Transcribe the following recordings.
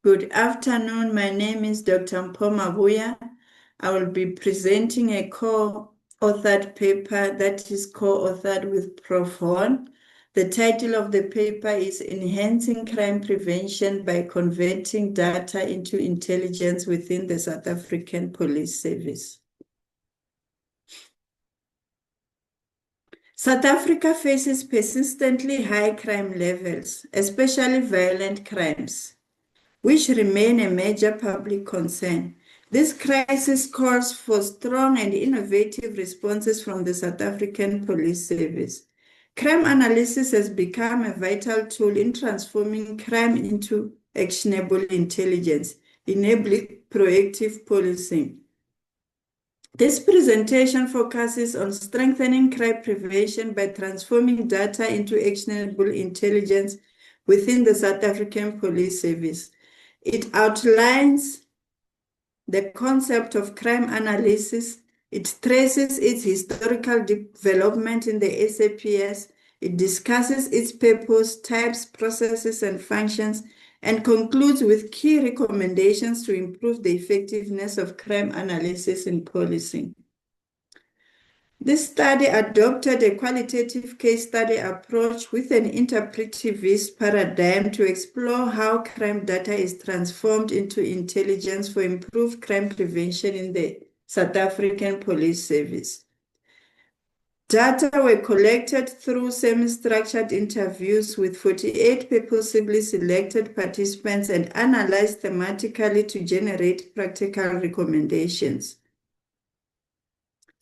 Good afternoon. My name is Dr. Mpho Maboa. I will be presenting a co-authored paper that is co-authored with Prof. Horne. The title of the paper is Enhancing Crime Prevention by Converting Data into Intelligence within the South African Police Service. South Africa faces persistently high crime levels, especially violent crimes, which remain a major public concern. This crisis calls for strong and innovative responses from the South African Police Service. Crime analysis has become a vital tool in transforming crime into actionable intelligence, enabling proactive policing. This presentation focuses on strengthening crime prevention by transforming data into actionable intelligence within the South African Police Service. It outlines the concept of crime analysis. It traces its historical development in the SAPS. It discusses its purpose, types, processes, and functions, and concludes with key recommendations to improve the effectiveness of crime analysis in policing. This study adopted a qualitative case study approach with an interpretivist paradigm to explore how crime data is transformed into intelligence for improved crime prevention in the South African Police Service. Data were collected through semi-structured interviews with 48 purposely selected participants and analyzed thematically to generate practical recommendations.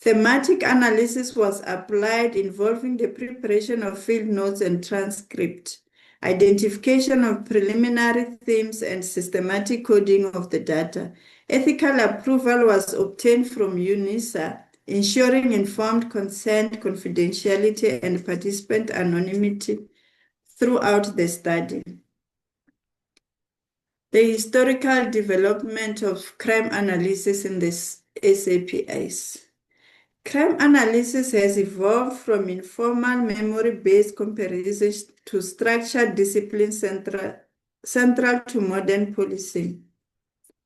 Thematic analysis was applied involving the preparation of field notes and transcript, identification of preliminary themes, and systematic coding of the data. Ethical approval was obtained from UNISA, ensuring informed consent, confidentiality, and participant anonymity throughout the study. The historical development of crime analysis in the SAPS. Crime analysis has evolved from informal memory-based comparisons to structured discipline central to modern policing.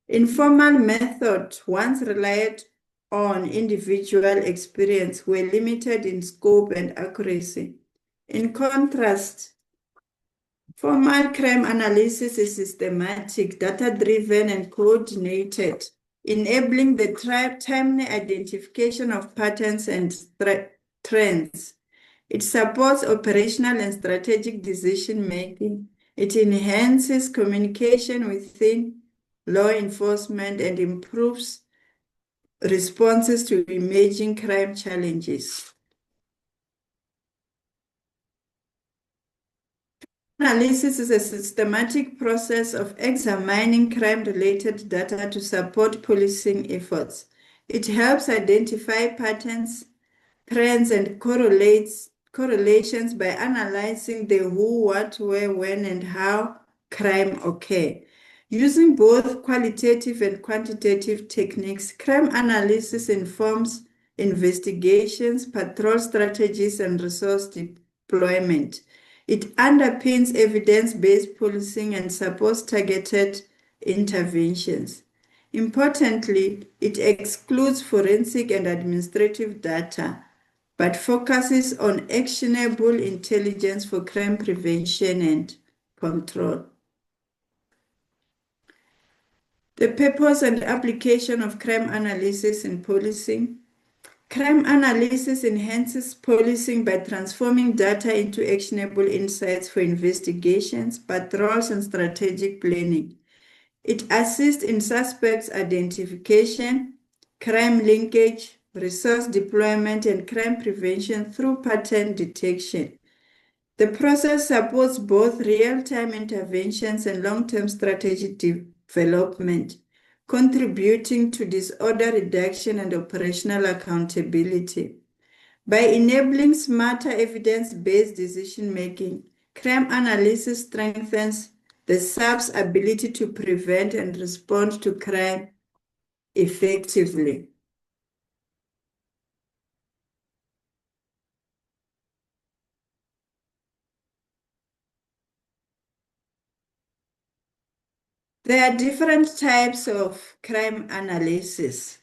Informal methods once relied on individual experience were limited in scope and accuracy. In contrast, formal crime analysis is systematic, data-driven, and coordinated, enabling the timely identification of patterns and trends. It supports operational and strategic decision-making. It enhances communication within law enforcement and improves responses to emerging crime challenges. Analysis is a systematic process of examining crime-related data to support policing efforts. It helps identify patterns, trends, and correlations by analyzing the who, what, where, when, and how crime occur. Using both qualitative and quantitative techniques, crime analysis informs investigations, patrol strategies, and resource deployment. It underpins evidence-based policing and supports targeted interventions. Importantly, it excludes forensic and administrative data, but focuses on actionable intelligence for crime prevention and control. The purpose and application of crime analysis in policing. Crime analysis enhances policing by transforming data into actionable insights for investigations, patrols, and strategic planning. It assists in suspects identification, crime linkage, resource deployment, and crime prevention through pattern detection. The process supports both real-time interventions and long-term strategic development, contributing to disorder reduction and operational accountability. By enabling smarter evidence-based decision-making, crime analysis strengthens the SAP's ability to prevent and respond to crime effectively. There are different types of crime analysis.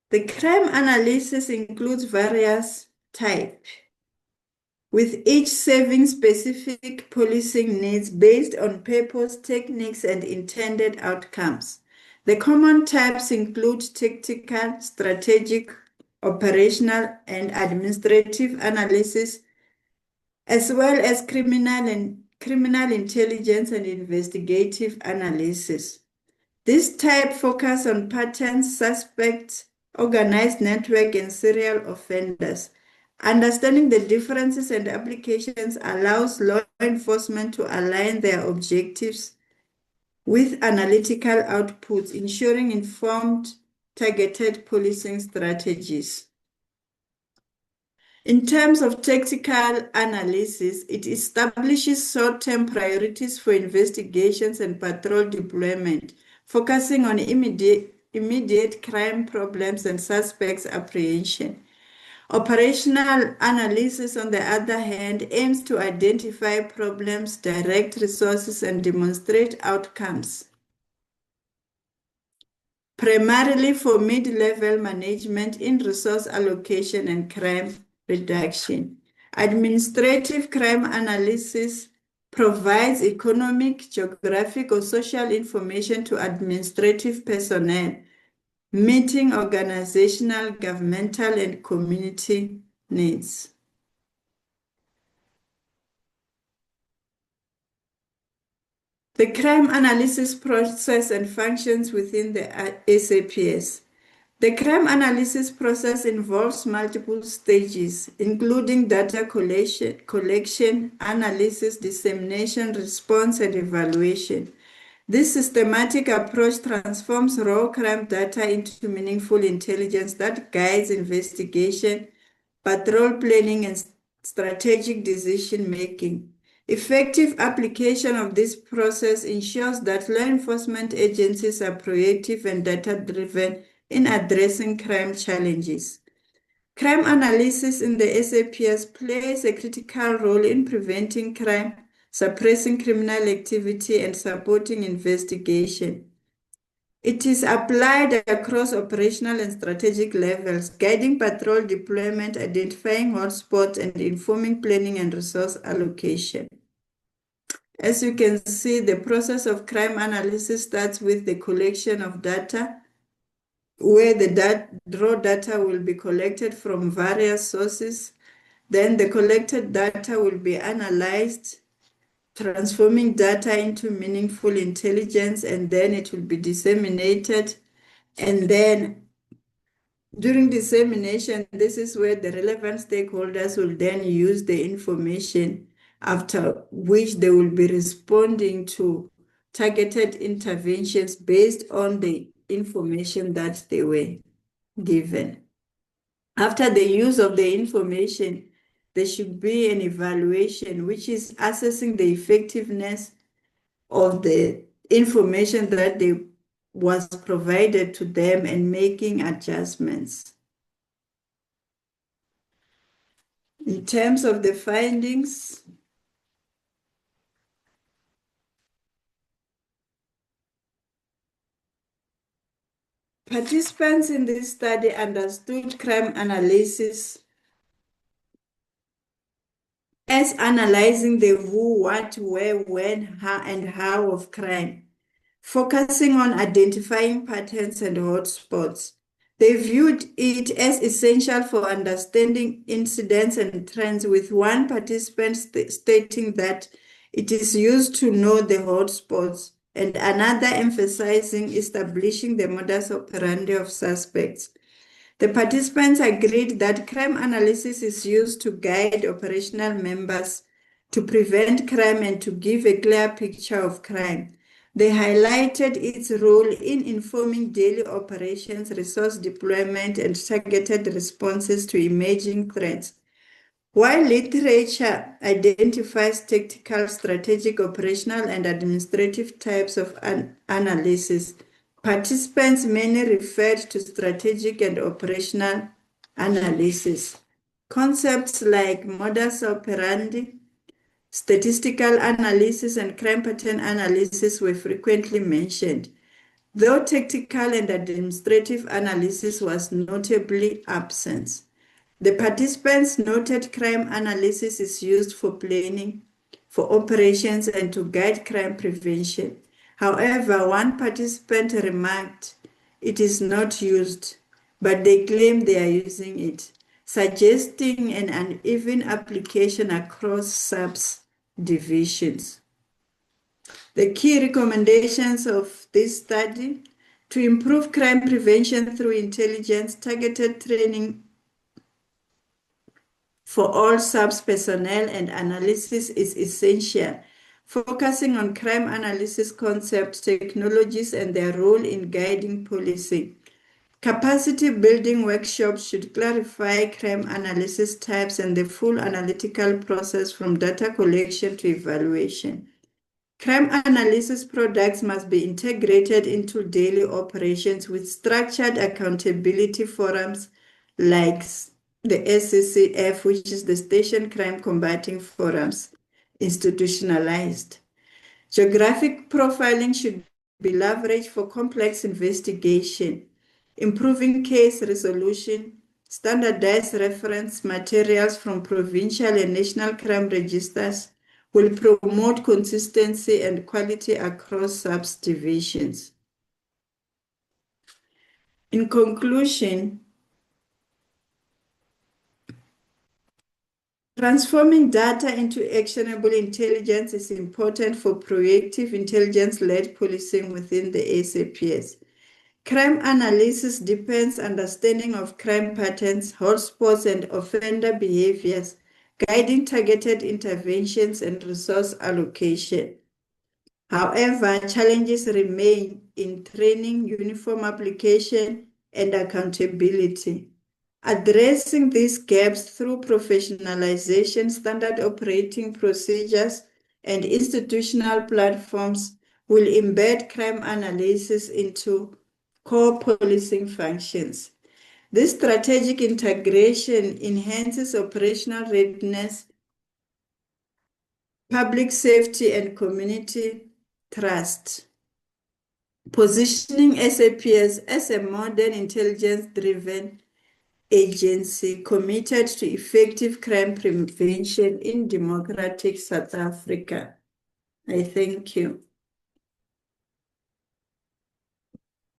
The crime analysis includes various types, with each serving specific policing needs based on purpose, techniques, and intended outcomes. The common types include tactical, strategic, operational, and administrative analysis, as well as criminal intelligence and investigative analysis. This type focus on patterns, suspects, organized network, and serial offenders. Understanding the differences and applications allows law enforcement to align their objectives with analytical outputs, ensuring informed, targeted policing strategies. In terms of tactical analysis, it establishes short-term priorities for investigations and patrol deployment, focusing on immediate crime problems and suspects apprehension. Operational analysis, on the other hand, aims to identify problems, direct resources, and demonstrate outcomes, primarily for mid-level management in resource allocation and crime reduction. Administrative crime analysis provides economic, geographic, or social information to administrative personnel, meeting organizational, governmental, and community needs. The crime analysis process and functions within the SAPS. The crime analysis process involves multiple stages, including data collection, analysis, dissemination, response, and evaluation. This systematic approach transforms raw crime data into meaningful intelligence that guides investigation, patrol planning, and strategic decision-making. Effective application of this process ensures that law enforcement agencies are proactive and data-driven in addressing crime challenges. Crime analysis in the SAPS plays a critical role in preventing crime, suppressing criminal activity, and supporting investigation. It is applied across operational and strategic levels, guiding patrol deployment, identifying hotspots, and informing planning and resource allocation. As you can see, the process of crime analysis starts with the collection of data, where the raw data will be collected from various sources. Then the collected data will be analyzed, transforming data into meaningful intelligence, and then it will be disseminated. And then during dissemination, this is where the relevant stakeholders will then use the information, after which they will be responding to targeted interventions based on the information that they were given. After the use of the information, there should be an evaluation, which is assessing the effectiveness of the information that was provided to them and making adjustments. In terms of the findings, participants in this study understood crime analysis as analyzing the who, what, where, when, how, and how of crime, focusing on identifying patterns and hotspots. They viewed it as essential for understanding incidents and trends, with one participant stating that it is used to know the hotspots, and another emphasizing establishing the modus operandi of suspects. The participants agreed that crime analysis is used to guide operational members to prevent crime and to give a clear picture of crime. They highlighted its role in informing daily operations, resource deployment, and targeted responses to emerging threats. While literature identifies tactical, strategic, operational, and administrative types of analysis, participants mainly referred to strategic and operational analysis. Concepts like modus operandi, Statistical analysis and crime pattern analysis were frequently mentioned, though tactical and administrative analysis was notably absent. The participants noted crime analysis is used for planning, for operations, and to guide crime prevention. However, one participant remarked it is not used, but they claim they are using it, suggesting an uneven application across subdivisions. The key recommendations of this study: to improve crime prevention through intelligence, targeted training for all subs personnel and analysis is essential, focusing on crime analysis concepts, technologies, and their role in guiding policy. Capacity building workshops should clarify crime analysis types and the full analytical process from data collection to evaluation. Crime analysis products must be integrated into daily operations with structured accountability forums like the SCCF, which is the Station Crime Combating Forums, institutionalized. Geographic profiling should be leveraged for complex investigation, improving case resolution, standardized reference materials from provincial and national crime registers will promote consistency and quality across subdivisions. In conclusion, transforming data into actionable intelligence is important for proactive intelligence-led policing within the SAPS. Crime analysis deepens understanding of crime patterns, hotspots, and offender behaviors, guiding targeted interventions and resource allocation. However, challenges remain in training, uniform application, and accountability. Addressing these gaps through professionalization, standard operating procedures, and institutional platforms will embed crime analysis into core policing functions. This strategic integration enhances operational readiness, public safety, and community trust, positioning SAPS as a modern intelligence-driven agency committed to effective crime prevention in democratic South Africa. I thank you.